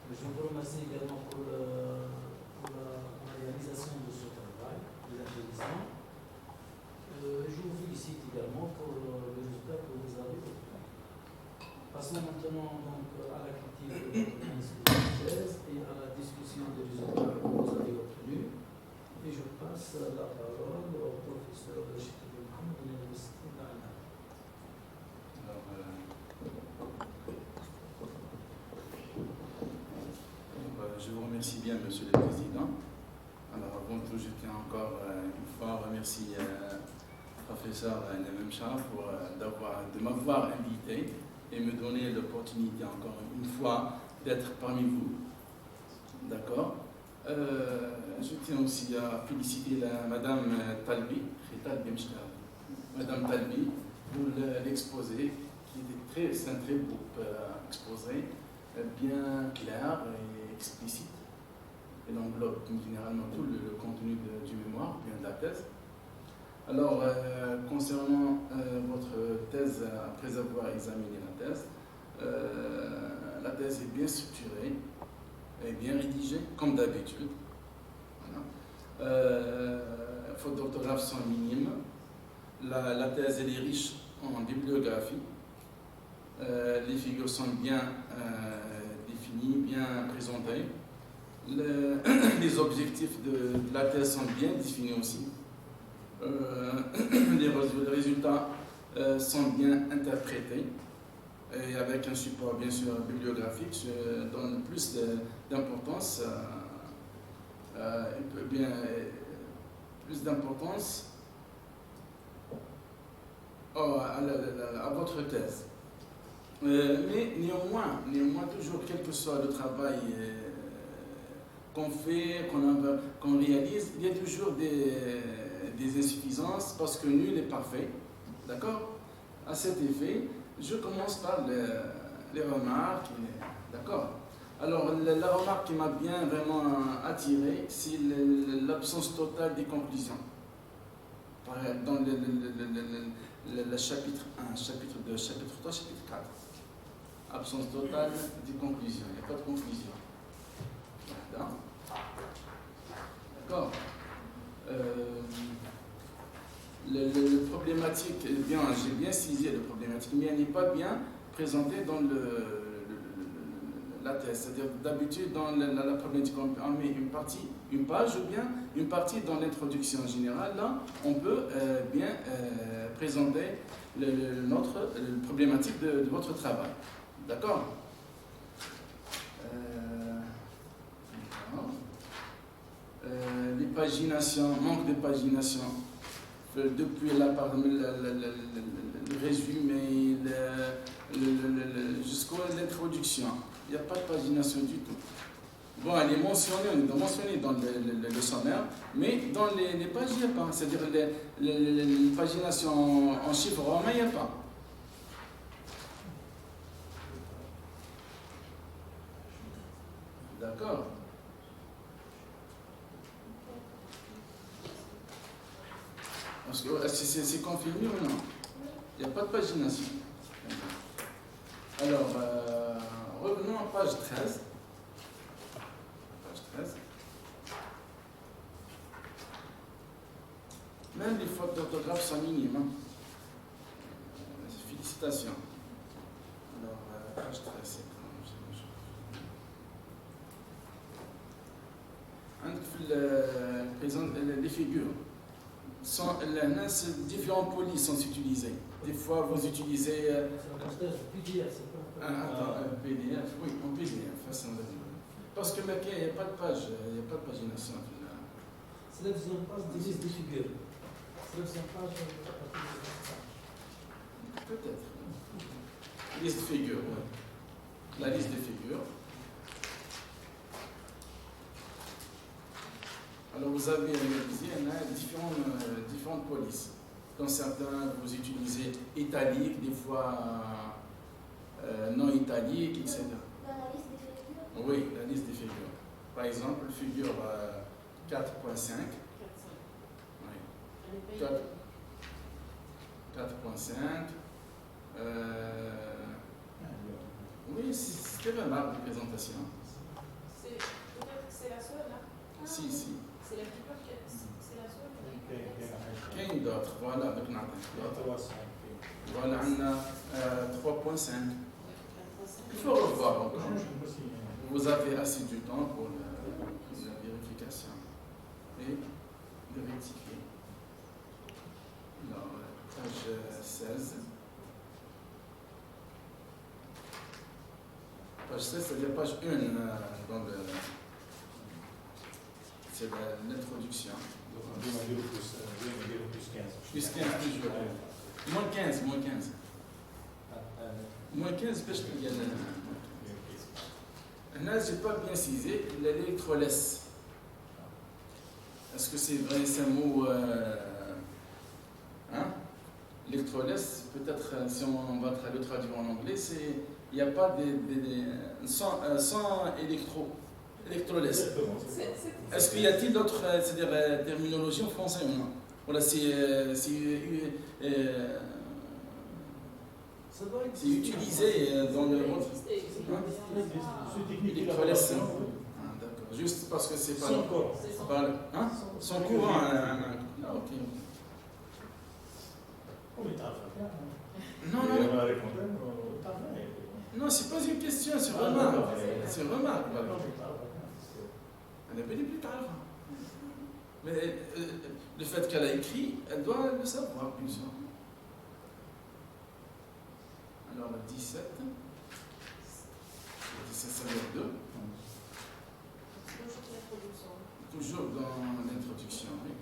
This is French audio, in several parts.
Je vous remercie également pour la réalisation de ce travail, de l'intéressant. Je vous félicite également pour le résultat que vous avez obtenu. Passons maintenant donc à la critique de votre thèse et à la discussion des résultats que vous avez obtenus. Et je passe la parole au professeur de l'Université d'Anna. Je vous remercie bien, Monsieur le Président. Alors, avant tout, je tiens encore une fois à remercier le professeur Nememcha de m'avoir invité et me donner l'opportunité encore une fois d'être parmi vous. D'accord. Je tiens aussi à féliciter Madame Talbi, Madame Talbi, pour l'exposé, c'est un très beau exposé, bien clair et explicite. Elle englobe généralement tout le contenu du mémoire, bien de la thèse. Alors, concernant votre thèse, après avoir examiné la thèse est bien structurée et bien rédigée, comme d'habitude. Voilà. Fautes d'orthographe sont minimes. La thèse elle est riche en bibliographie. Les figures sont bien définies, bien présentées. Les objectifs de la thèse sont bien définis aussi. Les résultats sont bien interprétés et avec un support bien sûr bibliographique, je donne plus d'importance à votre thèse. Mais néanmoins, toujours, quel que soit le travail qu'on fait, qu'on réalise, il y a toujours des insuffisances parce que nul n'est parfait. D'accord? À cet effet, je commence par les remarques. D'accord? Alors, la remarque qui m'a bien vraiment attiré, c'est l'absence totale des conclusions. Dans le chapitre 1, chapitre 2, chapitre 3, chapitre 4. Absence totale des conclusions. Il n'y a pas de conclusion. D'accord. Le problématique, j'ai bien saisi le problématique, mais elle n'est pas bien présentée dans la thèse. C'est-à-dire, d'habitude, dans la problématique, on met une page ou bien une partie dans l'introduction générale. Là, on peut bien présenter la problématique de votre travail. D'accord? Les paginations, manque de pagination, depuis le résumé jusqu'à l'introduction. Il n'y a pas de pagination du tout. Bon, elle est mentionnée, on est mentionné dans le sommaire, mais dans les pages, il n'y a pas. C'est-à-dire les paginations en chiffres romains, il n'y a pas. D'accord? Est-ce que c'est confirmé ou non? Il n'y a pas de pagination. Alors, revenons à page 13. Page 13. Même les fautes d'orthographe sont minimes. Hein. Félicitations. Alors, page 13, c'est les figures. Différents polices sont utilisés. Des fois, vous utilisez. PDF, PDF, oui, en PDF. Parce que maintenant, il n'y a pas de page, il n'y a pas de pagination. C'est la deuxième page de liste des figures. C'est la deuxième page Peut-être. Liste de figures, oui. La liste des figures. Alors vous avez réalisé différentes polices. Dans certains, vous utilisez italique, des fois non italique, etc. Dans la liste des figures? Oui, la liste des figures. Par exemple, figure 4.5. Oui. 4.5. Oui, c'était vraiment la présentation. Peut-être que c'est la seule, là. Si. C'est la plus peur, c'est la seule. كاين d'autres, voilà, donc نعطيك voilà, on a 3.5. Il faut revoir encore. Vous avez assez du temps pour la vérification et de rectifier. Alors, page 16. Page 16, c'est-à-dire page 1 dans le. C'est l'introduction. Plus 15 toujours. Moins 15. Moins 15 باش تلقى هنا j'ai pas bien cisé l'électrolesse. Est-ce que c'est vrai c'est un mot hein? L'électrolesse, peut-être si on va le traduire en anglais, c'est il n'y a pas sans électrolesse. Est-ce qu'il y a-t-il d'autres c'est-à-dire terminologies en français ou non? Voilà, c'est utilisé dans le monde. L'électrolesse. D'accord. Juste parce que c'est pas. Sans courant. Ah, ok. Non. Non, c'est pas une question, c'est remarque. C'est remarque. Elle n'a pas dit plus tard. Mais le fait qu'elle a écrit, elle doit le savoir plus. Alors, le 17. Le 17, ça veut dire 2. Toujours dans l'introduction, oui.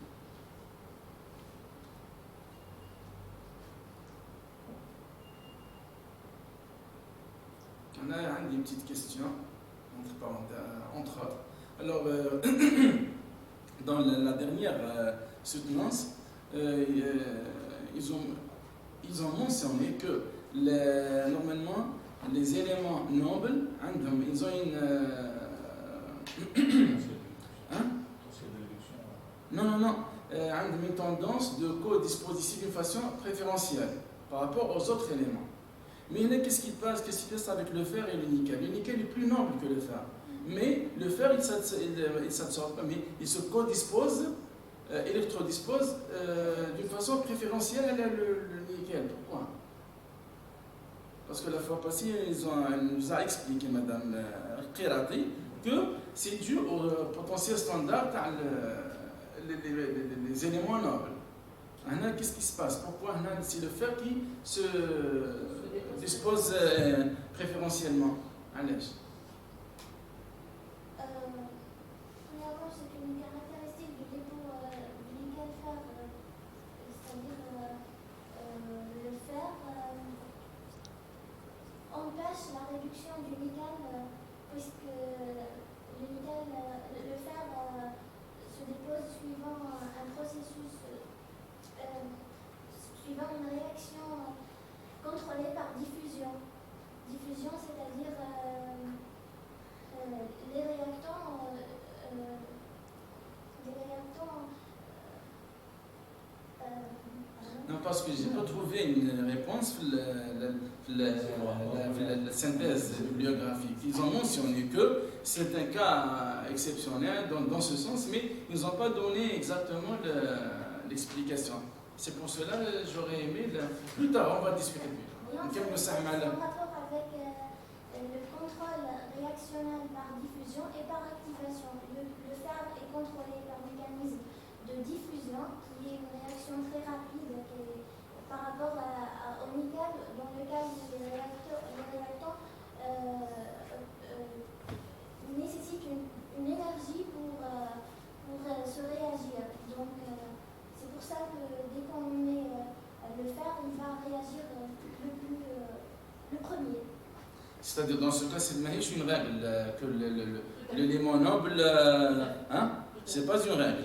On a des petites questions, entre parenthèses, entre autres. Alors, dans la dernière soutenance, ils ont mentionné que normalement, les éléments nobles, ils ont une. Non. Une tendance de co-disposition d'une façon préférentielle par rapport aux autres éléments. Mais qu'est-ce qui se passe avec le fer et le nickel? Le nickel est plus noble que le fer. Mais le fer, il se co-dispose, électrodispose d'une façon préférentielle à le nickel. Pourquoi? Parce que la fois passée, elle nous a expliqué, Madame Qirati, que c'est dû au potentiel standard les éléments nobles. Qu'est-ce qui se passe? Pourquoi c'est le fer qui se dispose préférentiellement? Allez. Premièrement, c'est une caractéristique du dépôt du nickel-fer, c'est-à-dire le fer empêche la réduction du nickel puisque le fer se dépose suivant un processus, suivant une réaction contrôlée par diffusion. Diffusion, c'est-à-dire les réactants. Non, parce que je n'ai pas trouvé une réponse la synthèse bibliographique. Ils ont mentionné que c'est un cas exceptionnel dans ce sens, mais ils n'ont pas donné exactement l'explication. C'est pour cela que j'aurais aimé. Plus tard, on va discuter plus. En rapport avec le contrôle réactionnel par diffusion et par activation. Le fer est contrôlé par un mécanisme de diffusion qui est une réaction très rapide par rapport au nickel, dans lequel les réactants nécessitent une énergie pour se réagir. Donc c'est pour ça que dès qu'on met le fer, il va réagir le premier. C'est-à-dire, dans ce cas, c'est une règle que l'élément noble, c'est pas une règle.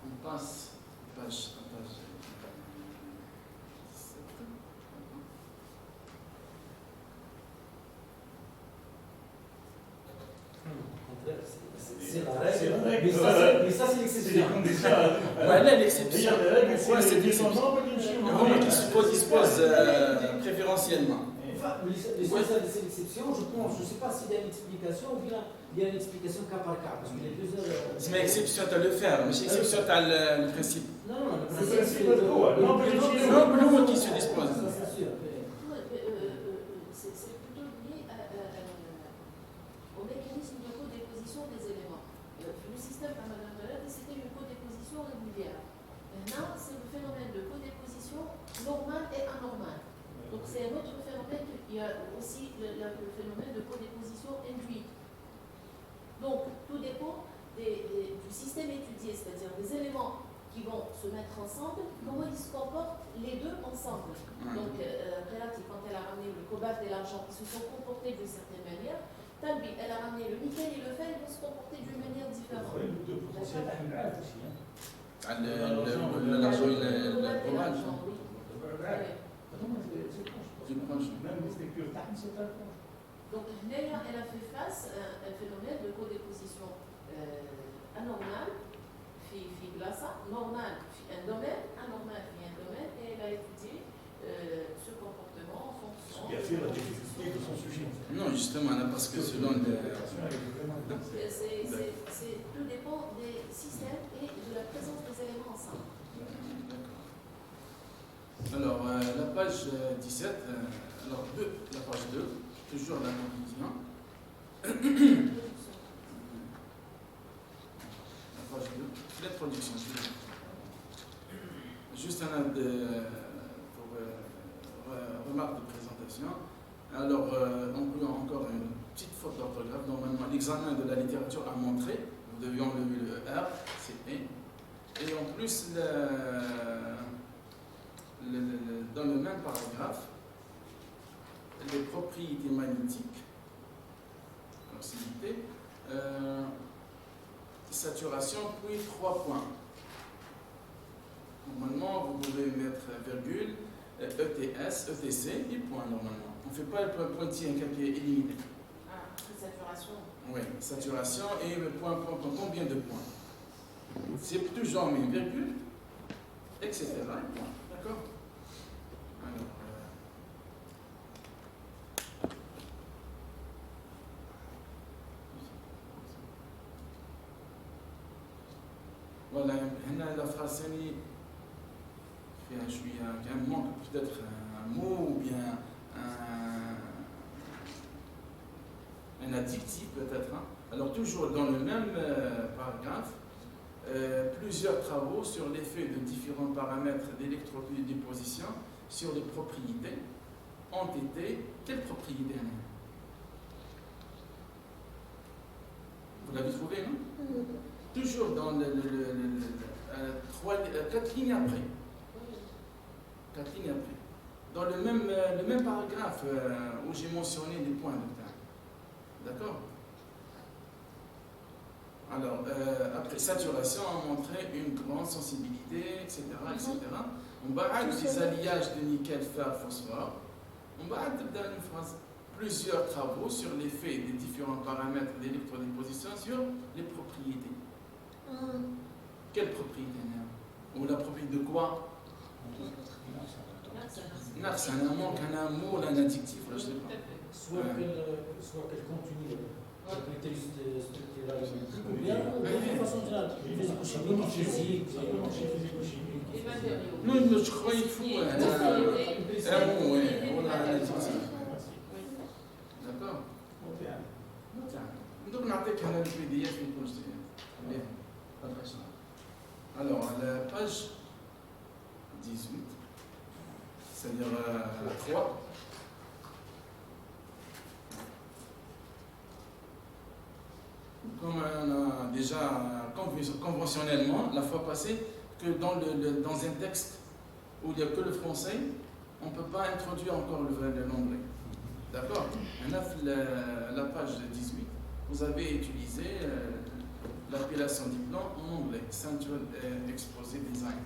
On passe page. C'est la règle, mais ça c'est l'exception. Voilà l'exception. Pourquoi c'est l'exception? Qui se dispose préférentiellement. l'essentiel de cette exception, je pense, je ne sais pas s'il y a une explication ou bien il y a une explication cas par cas, parce qu'il y a plusieurs... C'est une exception à le faire, mais c'est une exception à le principe. Non, le C'est principe, le droit. Non, mais le mot qui se dispose. Ça, c'est sûr. C'est plutôt lié au mécanisme de codéposition des éléments. Le système à Madame Malade, c'était une codéposition régulière. Maintenant, c'est le phénomène de codéposition normale et anormale. Donc c'est un autre phénomène. Il y a aussi le phénomène de codéposition induite. Donc tout dépend du système étudié, c'est-à-dire des éléments qui vont se mettre ensemble, comment ils se comportent les deux ensemble. Donc Relati, quand elle a ramené le cobalt et l'argent, ils se sont comportés d'une certaine manière. Talbi, elle a ramené le nickel et le fer, ils vont se comporter d'une manière différente. L'argent et le cobalt. Donc, Néa, elle a fait face à un phénomène de codéposition anormale, normal, un domaine, anormal, un domaine, et elle a étudié ce comportement en fonction. Qui a fait la difficulté de son sujet. Non, justement, là, parce que selon les... Tout dépend des systèmes et de la présence des éléments ensemble. Alors, la page 17, alors la page 2, toujours la conclusion. La page 2, l'introduction. Juste un remarque de présentation. Alors, on peut encore une petite faute d'orthographe. Normalement, l'examen de la littérature a montré, vous deviez enlever le R, c'est E. Et en plus, dans le même paragraphe, les propriétés magnétiques, comme c'est cité, saturation, puis 3 points. Normalement, vous pouvez mettre virgule, ETS, ETC et point normalement. On ne fait pas le pointillé qui est illimité. Ah, c'est saturation. Oui, saturation et le point, combien de points? C'est toujours une virgule, etc. Et point. D'accord? Alors, voilà, la phrase un manque peut-être un mot ou bien un adjectif peut-être. Hein. Alors toujours dans le même paragraphe, plusieurs travaux sur l'effet de différents paramètres d'électrodéposition sur les propriétés ont été... Quelles propriétés? Vous l'avez trouvé, non? Toujours dans 4 lignes après. 4 lignes après. Dans le même paragraphe où j'ai mentionné les points de temps. D'accord? Alors, après, saturation a montré une grande sensibilité, etc. etc. On va des alliages de nickel, fer, phosphore. On va dans une phrase plusieurs travaux sur l'effet des différents paramètres d'électrodéposition sur les propriétés. Quelle propriété? Ou la propriété de quoi? C'est un mot, un mot, un adjectif, là, je sais pas. Soit qu'elle continue la propriété structurelle ou bien de façon générale, physique. Non, je crois qu'il faut un mot, on a un adjectif. D'accord? Donc, on a un PDF, alors, à la page 18, c'est-à-dire 3, comme on a déjà conventionnellement la fois passée, que dans un texte où il n'y a que le français, on ne peut pas introduire encore l'anglais. D'accord? La page 18, vous avez utilisé l'appellation diplôme en anglais, Central Exposé Design.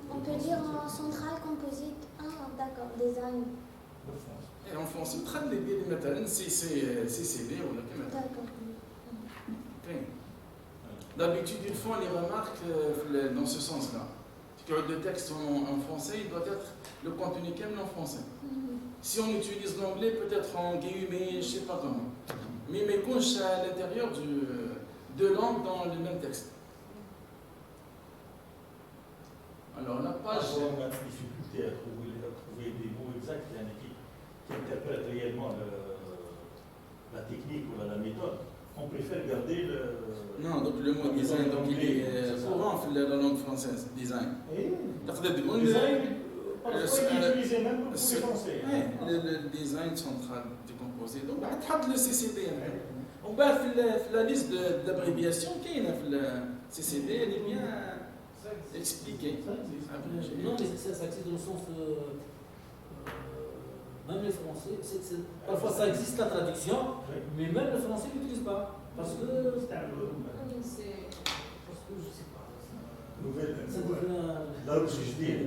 On peut dire en central composite 1, d'accord, design. Et en français, très les méthodes, CCB ou la caméra. D'accord. D'habitude, ils font les remarques dans ce sens-là. Que le texte en français, il doit être le contenu qu'aime en français. Si on utilise l'anglais, peut-être en guillemets, je ne sais pas comment. Mais couche à l'intérieur deux langues dans le même texte. Alors la page. On a des difficultés à trouver des mots exacts qui interprètent réellement la technique ou la méthode. On préfère garder le. Non, donc le mot design, donc il est courant dans la langue française, design. Design, parfois il est utilisé même pour les Français. Le design central décomposé. Donc, on le CCD. On va faire la liste d'abréviations qui est dans le CCD, elle est bien expliquée. Non, mais ça existe dans le sens. Même les Français, parfois ça existe la traduction, mais même les Français ne l'utilisent pas. Parce que. Parce que je ne sais pas. Ça devient.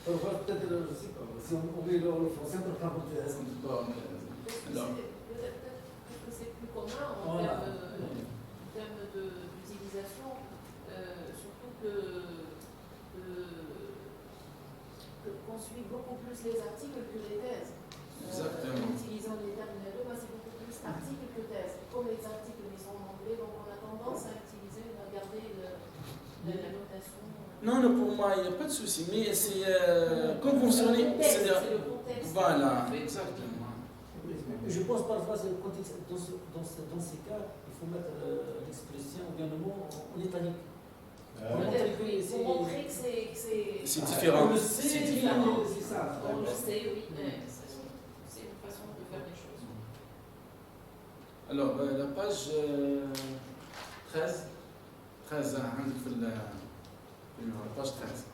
Parfois, peut-être, je ne sais pas. Si on met le français, on ne peut pas monter à ça. Peut-être que c'est plus commun en termes d'utilisation, surtout qu'on suit beaucoup plus les articles que les thèses. Exactement. En utilisant les termes c'est beaucoup plus articles que thèses. Comme les articles ils sont en anglais, donc on a tendance à utiliser, à garder la notation. Non, pour moi, il n'y a pas de souci, mais c'est conventionné. C'est le contexte. Voilà, exactement. Je pense parfois, c'est le contexte, dans ces cas, il faut mettre l'expression ou bien le mot en italique. Pour montrer que c'est différent. On le sait, C'est différent. c'est ça. On le sait, oui, mais c'est une façon de faire les choses. Alors, la page 13, la page 13.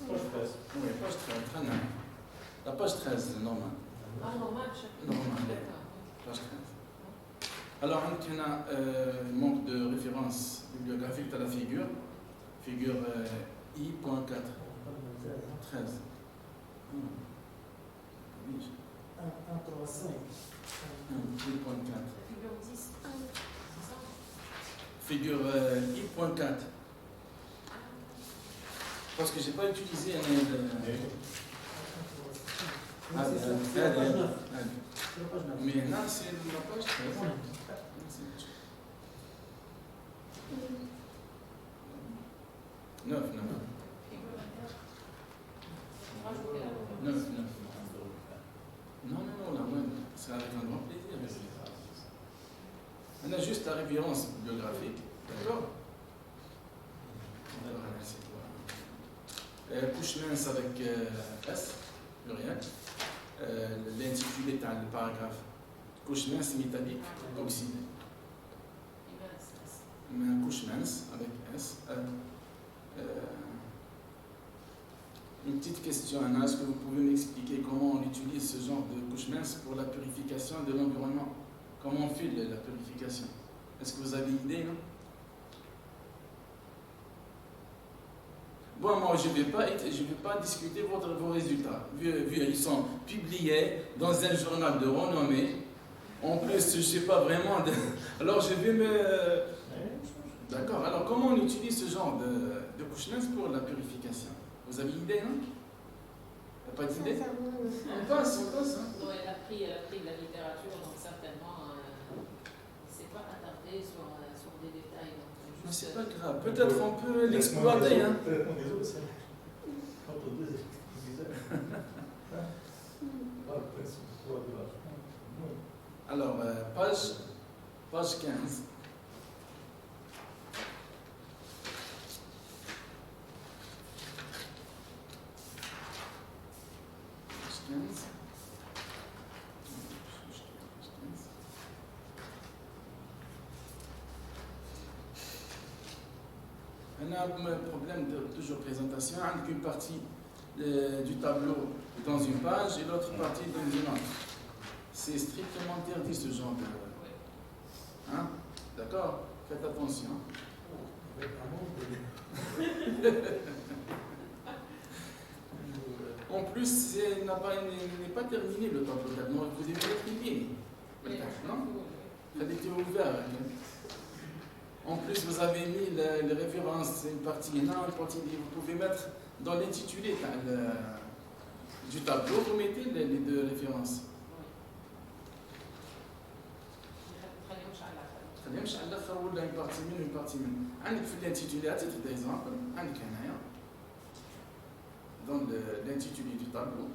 Page 13. Oui, page 13, très bien. La page 13, normal. Ah, normal, chapitre. Normal, page 13. Alors, on a manque de référence bibliographique à la figure I.4, 13. 1, 3, 5. I.4. Figure 10. C'est ça? Figure I.4. Parce que je n'ai pas utilisé un C'est la page 9. mais là, c'est la page 13. 9. Figure 24. On rajoute la 9. Non, là, c'est avec un grand plaisir. On a juste la référence bibliographique. D'accord? Couche mince avec S, pluriel. L'intitulé est le paragraphe. Couche mince métallique, oxydée. Couche mince avec S. Une petite question, Anna, est-ce que vous pouvez m'expliquer comment on utilise ce genre de couche mince pour la purification de l'environnement? Comment on fait la purification? Est-ce que vous avez une idée, non? Bon, moi, je ne vais pas discuter vos résultats. Vu ils sont publiés dans un journal de renommée. En plus, je ne sais pas vraiment. Alors, je vais me. D'accord. Alors, comment on utilise ce genre de couche mince pour la purification? Vous avez une idée, non? Pas d'idée? On passe. Hein? Non, elle a pris de la littérature, donc certainement, il ne s'est pas attardé sur des détails. Mais c'est pas grave. Peut-être on peut l'exploiter. Hein? Alors, page 15. On a un problème de toujours présentation, avec une partie du tableau dans une page et l'autre partie dans une autre. C'est strictement interdit ce genre de... Hein? D'accord? Faites attention. En plus, il n'est pas terminé le tableau. Donc, vous devez être fini. Non? Ça a été ouvert. En plus, vous avez mis les références, une partie là, une partie là. Vous pouvez mettre dans l'intitulé du tableau, vous mettez les deux références. خلينا مش على الاخر ولا une partie من une partie من. عندك في l'intitulé à titre d'exemple, عندك هنايا dans l'intitulé du tableau.